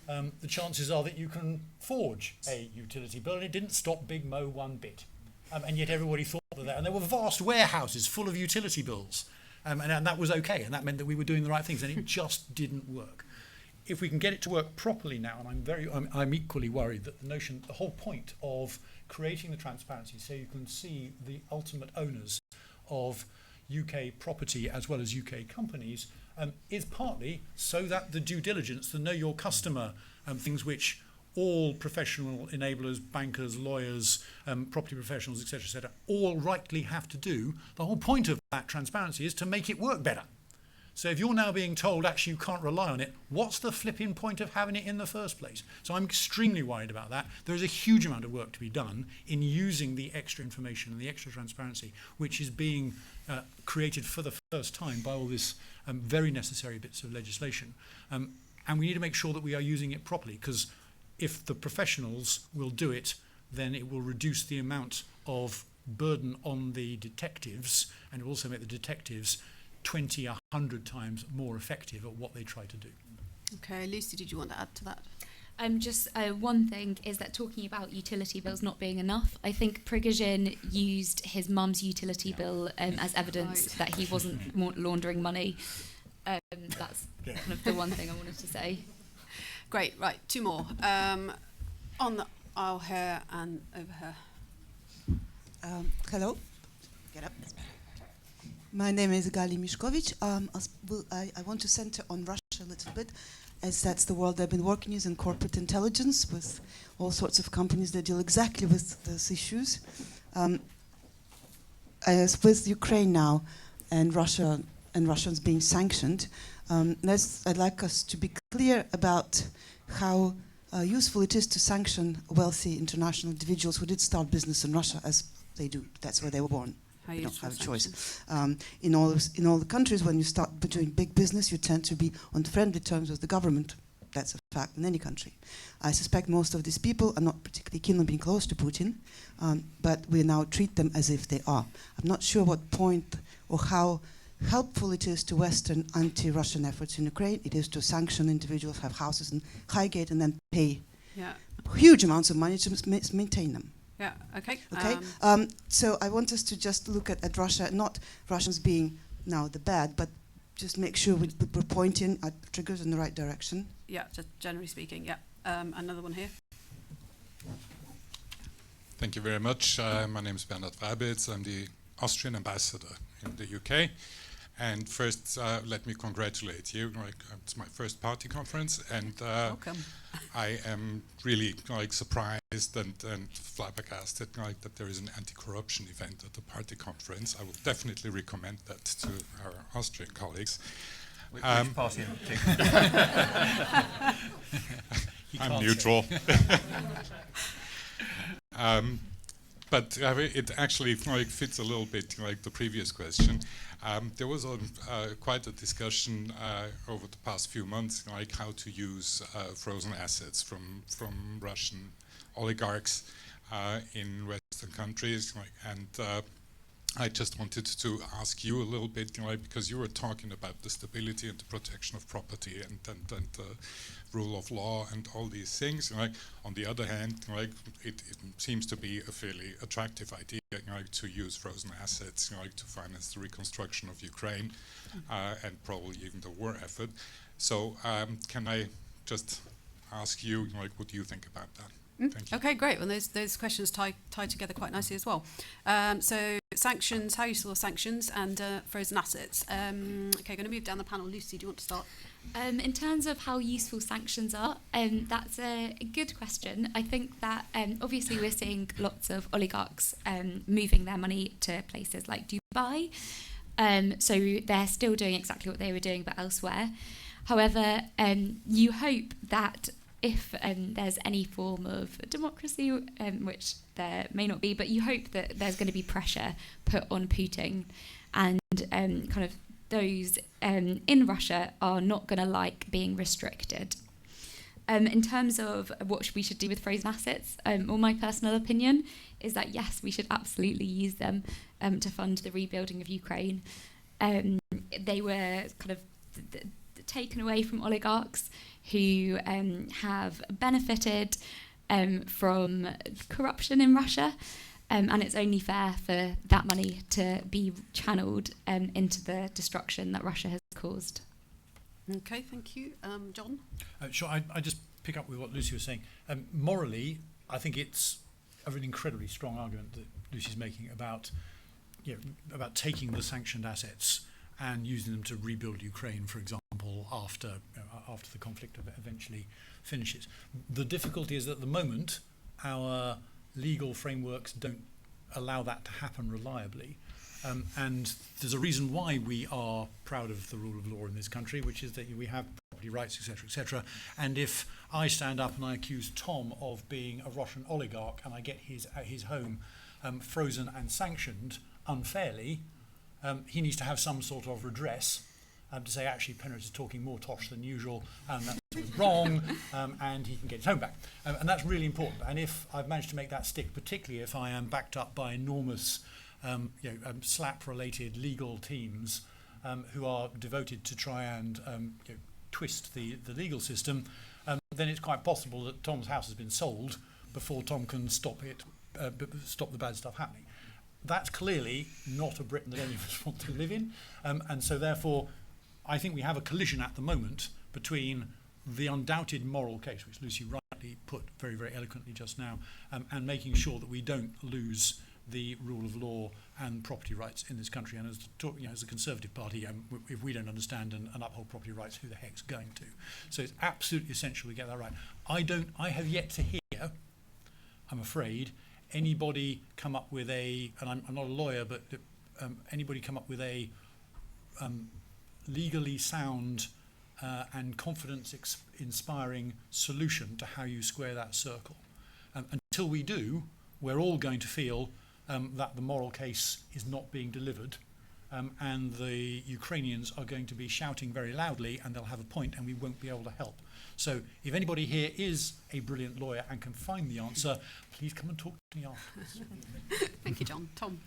the chances are that you can forge a utility bill, and it didn't stop Big Mo one bit. And yet everybody thought that, and there were vast warehouses full of utility bills, and that was okay, and that meant that we were doing the right things, and it just didn't work. If we can get it to work properly now, and I'm equally worried that the whole point of creating the transparency, so you can see the ultimate owners of UK property as well as UK companies, is partly so that the due diligence, the know your customer, things which all professional enablers, bankers, lawyers, property professionals, etc., all rightly have to do. The whole point of that transparency is to make it work better. So if you're now being told actually you can't rely on it, what's the flipping point of having it in the first place? So I'm extremely worried about that. There is a huge amount of work to be done in using the extra information and the extra transparency, which is being created for the first time by all this very necessary bits of legislation. And we need to make sure that we are using it properly, because if the professionals will do it, then it will reduce the amount of burden on the detectives, and it will also make the detectives 20, 100 times more effective at what they try to do. Okay, Lucy, did you want to add to that? Just one thing is that talking about utility bills not being enough, I think Prigozhin used his mum's utility bill as evidence that he wasn't laundering money. That's kind of the one thing I wanted to say. Great, right, two more. On the aisle here and over here. Hello. Get up. My name is Gali Mishkovic. I want to center on Russia a little bit, as that's the world I've been working in corporate intelligence with all sorts of companies that deal exactly with those issues. As with Ukraine now and Russia and Russians being sanctioned, I'd like us to be clear about how useful it is to sanction wealthy international individuals who did start business in Russia, as they do. That's where they were born. You don't have a choice. In all the countries, when you start doing big business, you tend to be on friendly terms with the government. That's a fact in any country. I suspect most of these people are not particularly keen on being close to Putin, but we now treat them as if they are. I'm not sure what point or how helpful it is to Western anti-Russian efforts in Ukraine. It is to sanction individuals, have houses in Highgate, and then pay huge amounts of money to maintain them. Yeah, okay. Okay. So I want us to just look at Russia, not Russians being now the bad, but just make sure we're pointing at triggers in the right direction. Yeah, just generally speaking, yeah. Another one here. Thank you very much. My name is Bernhard Freibitz. I'm the Austrian ambassador in the UK. And first, let me congratulate you. It's my first party conference, and Welcome. I am really surprised and flabbergasted that there is an anti-corruption event at the party conference. I would definitely recommend that to our Austrian colleagues. Which party in particular? I'm neutral. But it actually fits a little bit like the previous question. There was quite a discussion over the past few months, like how to use frozen assets from Russian oligarchs in Western countries, and I just wanted to ask you a little bit, because you were talking about the stability and the protection of property and rule of law and all these things. On the other hand, it seems to be a fairly attractive idea, to use frozen assets, to finance the reconstruction of Ukraine and probably even the war effort. So can I just ask you, what do you think about that? Thank you. Okay, great. Well, those questions tie together quite nicely as well. So sanctions, how useful are sanctions, and frozen assets. Okay, going to move down the panel. Lucy, do you want to start? In terms of how useful sanctions are, that's a good question. I think that obviously we're seeing lots of oligarchs moving their money to places like Dubai. So they're still doing exactly what they were doing, but elsewhere. However, you hope that if there's any form of democracy, which there may not be, but you hope that there's going to be pressure put on Putin, and kind of those in Russia are not going to like being restricted. In terms of what we should do with frozen assets, or my personal opinion is that yes, we should absolutely use them to fund the rebuilding of Ukraine. They were kind of taken away from oligarchs who have benefited from corruption in Russia, and it's only fair for that money to be channeled into the destruction that Russia has caused. Okay, thank you. John? Sure, I just pick up with what Lucy was saying. Morally, I think it's an incredibly strong argument that Lucy's making about taking the sanctioned assets and using them to rebuild Ukraine, for example, after the conflict eventually finishes. The difficulty is that at the moment, our legal frameworks don't allow that to happen reliably. And there's a reason why we are proud of the rule of law in this country, which is that we have property rights, etc., etc. And if I stand up and I accuse Tom of being a Russian oligarch and I get his home frozen and sanctioned unfairly, he needs to have some sort of redress to say, actually, Penrose is talking more tosh than usual, and was wrong, and he can get his home back. And that's really important. And if I've managed to make that stick, particularly if I am backed up by enormous slap-related legal teams who are devoted to try and twist the legal system, then it's quite possible that Tom's house has been sold before Tom can stop the bad stuff happening. That's clearly not a Britain that any of us want to live in, and so therefore I think we have a collision at the moment between the undoubted moral case, which Lucy rightly put very, very eloquently just now, and making sure that we don't lose the rule of law and property rights in this country. And as a Conservative Party, if we don't understand and uphold property rights, who the heck's going to? So it's absolutely essential we get that right. I have yet to hear, I'm afraid, anybody come up with and I'm not a lawyer, but anybody come up with a legally sound and confidence-inspiring solution to how you square that circle. Until we do, we're all going to feel that the moral case is not being delivered, and the Ukrainians are going to be shouting very loudly, and they'll have a point, and we won't be able to help. So if anybody here is a brilliant lawyer and can find the answer, please come and talk to me afterwards. Thank you, John. Tom?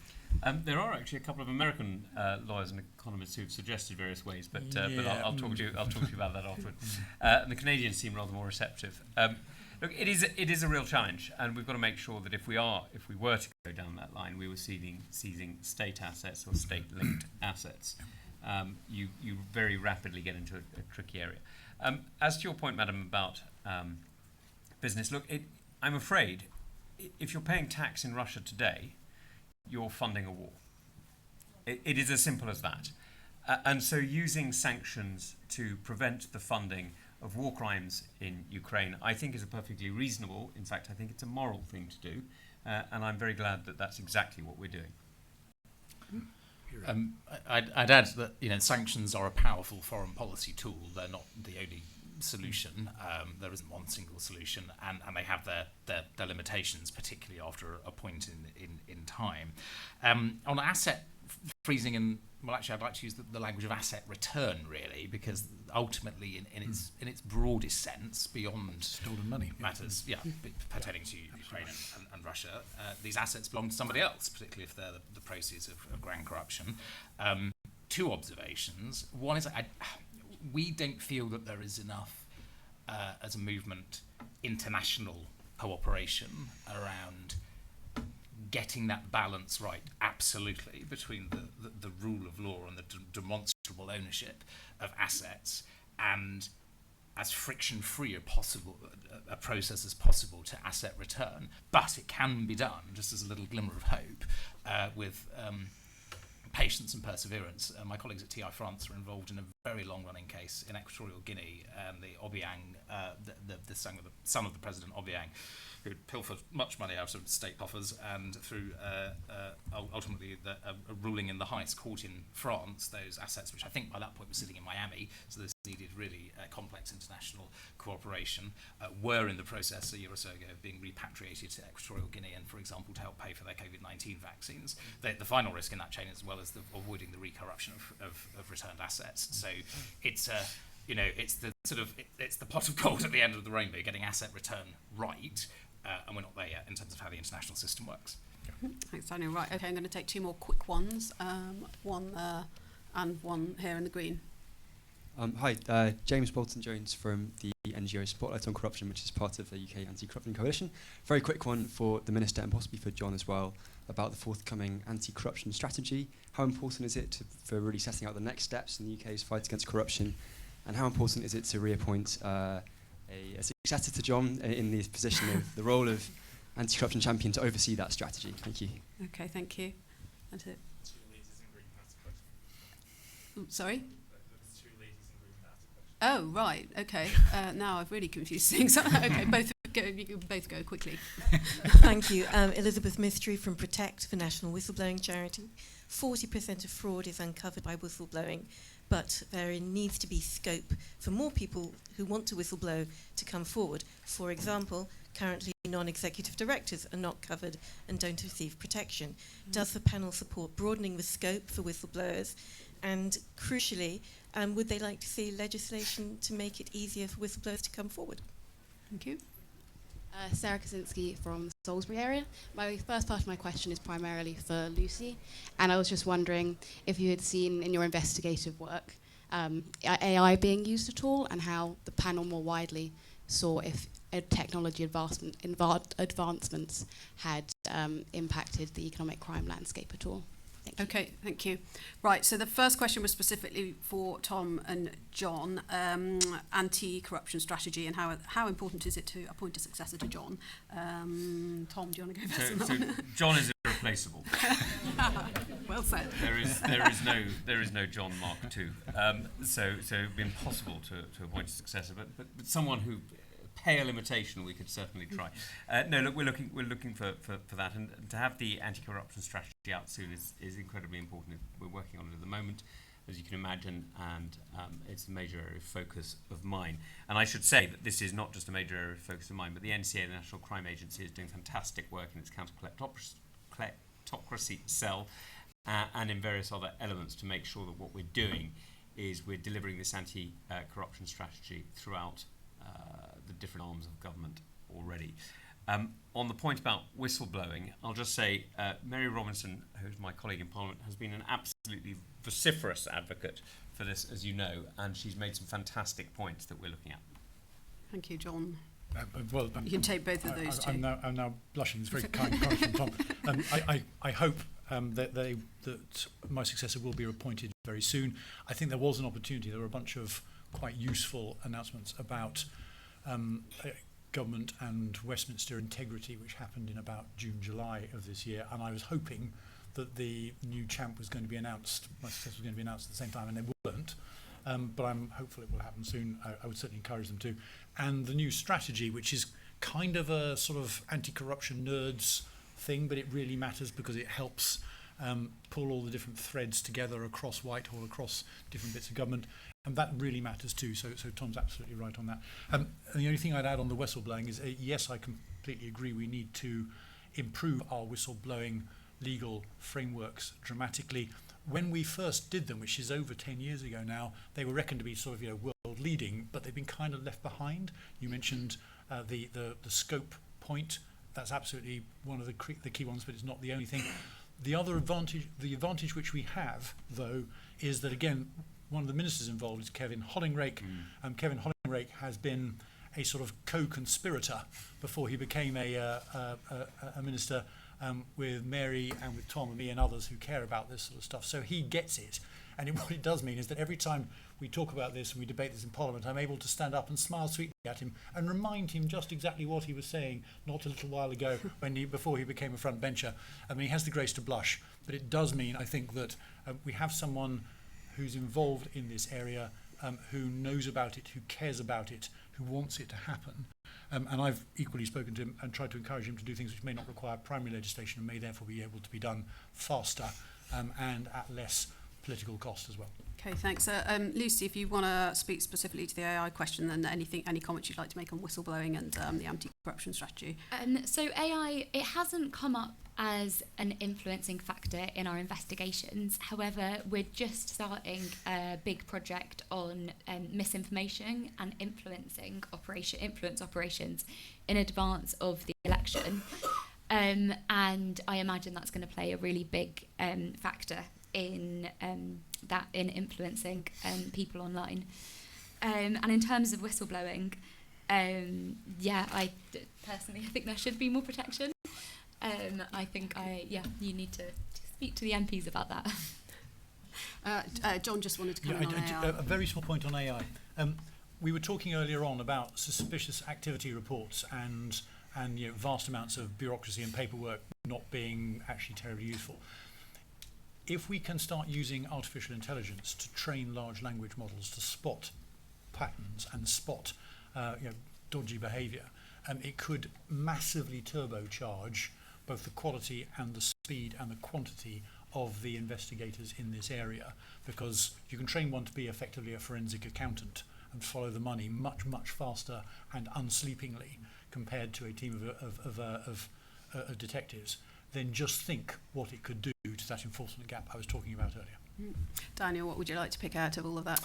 There are actually a couple of American lawyers and economists who've suggested various ways, but I'll talk to you about that afterwards. And the Canadians seem rather more receptive. Look, it is a real challenge, and we've got to make sure that if we were to go down that line, we were seizing state assets or state-linked assets. You very rapidly get into a tricky area. As to your point, madam, about business, look, I'm afraid if you're paying tax in Russia today, you're funding a war. It is as simple as that. And so using sanctions to prevent the funding of war crimes in Ukraine, I think is a perfectly reasonable, in fact, I think it's a moral thing to do. And I'm very glad that that's exactly what we're doing. I'd add that sanctions are a powerful foreign policy tool. They're not the only solution. There isn't one single solution, and they have their limitations, particularly after a point in time. On asset freezing, and well, actually, I'd like to use the language of asset return, really, because ultimately, in its broadest sense, beyond stolen money matters, pertaining to Ukraine and Russia, these assets belong to somebody else, particularly if they're the proceeds of grand corruption. Two observations. One is, we don't feel that there is enough, as a movement, international cooperation around getting that balance right, absolutely, between the rule of law and the demonstrable ownership of assets, and as friction-free a process as possible to asset return. But it can be done, just as a little glimmer of hope, with patience and perseverance. My colleagues at TI France are involved in a very long-running case in Equatorial Guinea, and the Obiang, the son of the President Obiang, who had pilfered much money out of state coffers, and through ultimately a ruling in the highest court in France, those assets, which I think by that point were sitting in Miami, so this needed really complex international cooperation, were in the process a year or so ago of being repatriated to Equatorial Guinea, and, for example, to help pay for their COVID-19 vaccines. The final risk in that chain, as well as avoiding the re-corruption of returned assets. So it's it's the pot of gold at the end of the rainbow, getting asset return right. And we're not there yet in terms of how the international system works. Thanks, Daniel. Right, okay, I'm going to take two more quick ones. One there and one here in the green. Hi, James Bolton-Jones from the NGO Spotlight on Corruption, which is part of the UK Anti-Corruption Coalition. Very quick one for the Minister and possibly for John as well, about the forthcoming anti-corruption strategy. How important is it for really setting out the next steps in the UK's fight against corruption? And how important is it to reappoint a successor to John in the position of the role of anti-corruption champion to oversee that strategy? Thank you. Okay, thank you. That's it. Two ladies in green, that's a question. Sorry? There's two ladies in green, that's a question. Oh, right, okay. Now I've really confused things. Okay, you can both go quickly. Thank you. Elizabeth Mystery from Protect, the national whistleblowing charity. 40% of fraud is uncovered by whistleblowing, but there needs to be scope for more people who want to whistleblow to come forward. For example, currently non-executive directors are not covered and don't receive protection. Does the panel support broadening the scope for whistleblowers And crucially, would they like to see legislation to make it easier for whistleblowers to come forward? Thank you. Sarah Kaczynski from the Salisbury area. My first part of my question is primarily for Lucy, and I was just wondering if you had seen in your investigative work AI being used at all, and how the panel more widely saw if technology advancements had impacted the economic crime landscape at all. Thank you. Okay, thank you. Right, so the first question was specifically for Tom and John, anti-corruption strategy, and how important is it to appoint a successor to John? Tom, do you want to go first? So John is irreplaceable. Well said. There is no John Mark II. So it would be impossible to appoint a successor, but someone who, pale imitation, we could certainly try. No, look, we're looking for that, and to have the anti-corruption strategy out soon is incredibly important. We're working on it at the moment, as you can imagine, and it's a major area of focus of mine. And I should say that this is not just a major area of focus of mine, but the NCA, the National Crime Agency, is doing fantastic work in its counter-kleptocracy cell and in various other elements to make sure that what we're doing is we're delivering this anti-corruption strategy throughout the different arms of government already. On the point about whistleblowing, I'll just say Mary Robinson, who's my colleague in Parliament, has been an absolutely vociferous advocate for this, as you know, and she's made some fantastic points that we're looking at. Thank you, John. Well, you can take both of those two. I'm now blushing. It's very kind from Tom. I hope that my successor will be appointed very soon. I think there was an opportunity. There were a bunch of quite useful announcements about government and Westminster integrity, which happened in about June, July of this year, and I was hoping that the new champ was going to be announced, my successor was going to be announced at the same time, and they weren't. But I'm hopeful it will happen soon. I would certainly encourage them to. And the new strategy, which is kind of a sort of anti-corruption nerds thing, but it really matters because it helps pull all the different threads together across Whitehall, across different bits of government. And that really matters too, so Tom's absolutely right on that. And the only thing I'd add on the whistleblowing is, yes, I completely agree we need to improve our whistleblowing legal frameworks dramatically. When we first did them, which is over 10 years ago now, they were reckoned to be sort of world leading, but they've been kind of left behind. You mentioned the scope point. That's absolutely one of the key ones, but it's not the only thing. The advantage which we have, though, is that, again, one of the ministers involved is Kevin Hollingrake. Kevin Hollingrake has been a sort of co-conspirator before he became a minister with Mary and with Tom and me and others who care about this sort of stuff. So he gets it. And what it does mean is that every time we talk about this and we debate this in Parliament, I'm able to stand up and smile sweetly at him and remind him just exactly what he was saying not a little while ago before he became a front bencher. I mean, he has the grace to blush, but it does mean, I think, that we have someone who's involved in this area, who knows about it, who cares about it, who wants it to happen. And I've equally spoken to him and tried to encourage him to do things which may not require primary legislation and may therefore be able to be done faster and at less political cost as well. Okay, thanks. Lucy, if you want to speak specifically to the AI question, then any comments you'd like to make on whistleblowing and the anti-corruption strategy? So AI, it hasn't come up as an influencing factor in our investigations. However, we're just starting a big project on misinformation and influence operations in advance of the election. And I imagine that's going to play a really big factor in influencing people online. And in terms of whistleblowing, I think there should be more protection. I think you need to speak to the MPs about that. John just wanted to comment on AI. A very small point on AI. We were talking earlier on about suspicious activity reports and vast amounts of bureaucracy and paperwork not being actually terribly useful. If we can start using artificial intelligence to train large language models to spot patterns and spot dodgy behaviour, it could massively turbocharge both the quality and the speed and the quantity of the investigators in this area, because you can train one to be effectively a forensic accountant and follow the money much, much faster and unsleepingly compared to a team of detectives. then just think what it could do to that enforcement gap I was talking about earlier. Daniel, what would you like to pick out of all of that?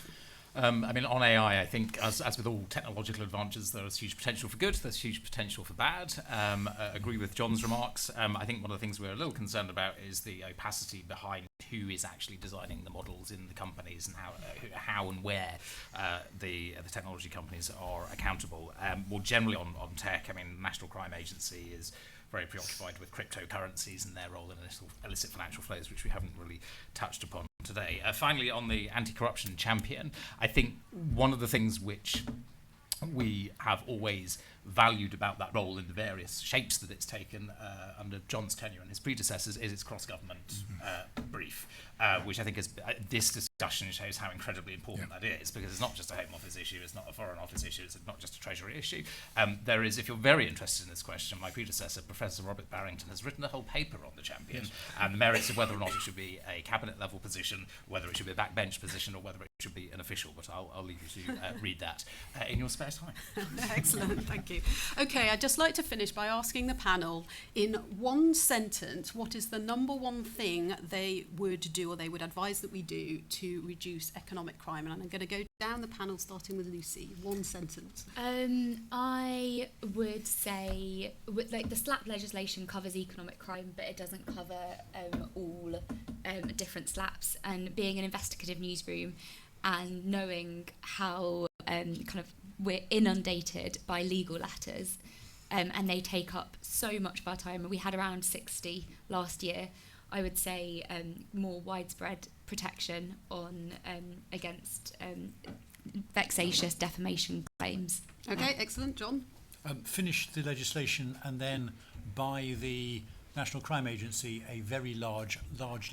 I mean, on AI, I think, as with all technological advances, there is huge potential for good, there's huge potential for bad. I agree with John's remarks. I think one of the things we're a little concerned about is the opacity behind who is actually designing the models in the companies and how and where the technology companies are accountable. More generally on tech, I mean, the National Crime Agency is very preoccupied with cryptocurrencies and their role in illicit financial flows, which we haven't really touched upon today. Finally, on the anti-corruption champion, I think one of the things which we have always valued about that role in the various shapes that it's taken under John's tenure and his predecessors is its cross-government brief, which I think is this discussion shows how incredibly important that is, because it's not just a Home Office issue, it's not a Foreign Office issue, it's not just a Treasury issue. There is, if you're very interested in this question, my predecessor, Professor Robert Barrington, has written a whole paper on the champion and the merits of whether or not it should be a cabinet level position, whether it should be a backbench position, or whether it should be an official. But I'll leave you to read that in your spare time. Excellent, thank you. Okay, I'd just like to finish by asking the panel, in one sentence, what is the number one thing they would do or they would advise that we do to reduce economic crime? And I'm going to go down the panel, starting with Lucy. One sentence. I would say, like, the SLAPP legislation covers economic crime, but it doesn't cover all different SLAPPs. And being an investigative newsroom and knowing how kind of we're inundated by legal letters, and they take up so much of our time. We had around 60 last year. I would say more widespread protection on against vexatious defamation claims. Okay, excellent. John? Finish the legislation and then buy the National Crime Agency a very large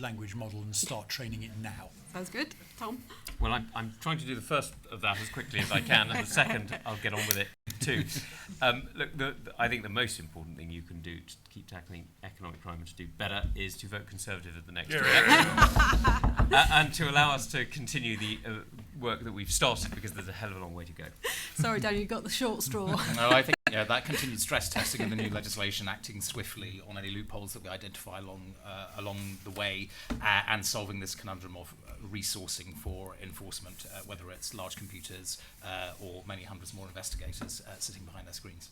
language model and start training it now. Sounds good. Tom? Well, I'm trying to do the first of that as quickly as I can, and the second I'll get on with it too. Look, I think the most important thing you can do to keep tackling economic crime and to do better is to vote Conservative at the next election, and to allow us to continue the work that we've started, because there's a hell of a long way to go. Sorry, Daniel, you got the short straw. No, I think that continued stress testing of the new legislation, acting swiftly on any loopholes that we identify along the way, and solving this conundrum of resourcing for enforcement, whether it's large computers or many hundreds more investigators sitting behind their screens.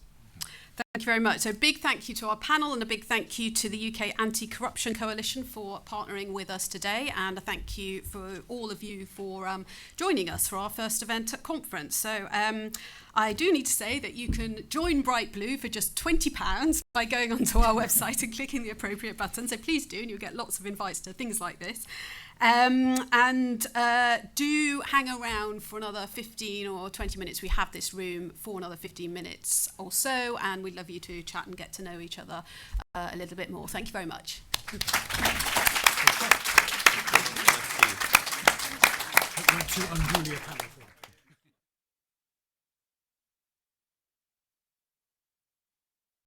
Thank you very much. So big thank you to our panel, and a big thank you to the UK Anti-Corruption Coalition for partnering with us today, and a thank you for all of you for joining us for our first event at conference. So I do need to say that you can join Bright Blue for just £20 by going onto our website and clicking the appropriate button. So please do, and you'll get lots of invites to things like this. And do hang around for another 15 or 20 minutes. We have this room for another 15 minutes or so, and we'd love you to chat and get to know each other a little bit more. Thank you very much. To unruly a panel.